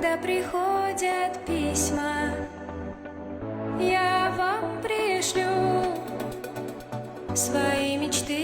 Когда приходят письма, я вам пришлю свои мечты